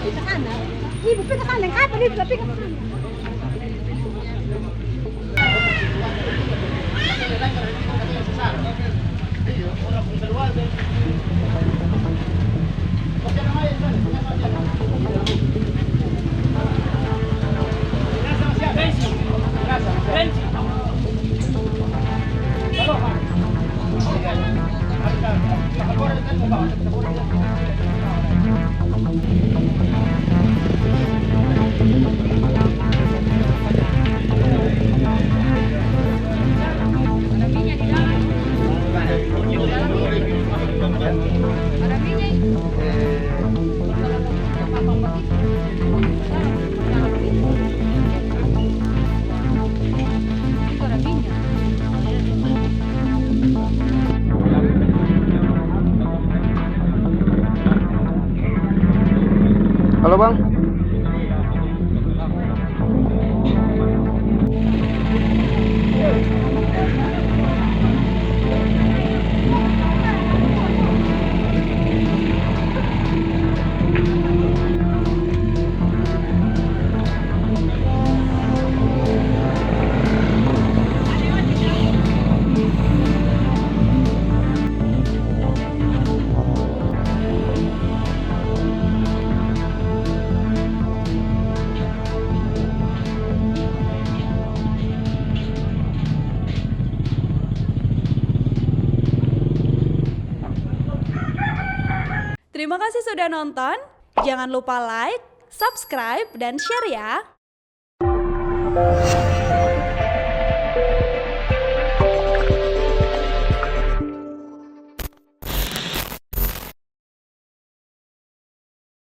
Ke sana. Ibu pergi ke sana. Apa nih? Tapi ke sana. Halo bang. Terima kasih sudah nonton. Jangan lupa like, subscribe, dan share ya.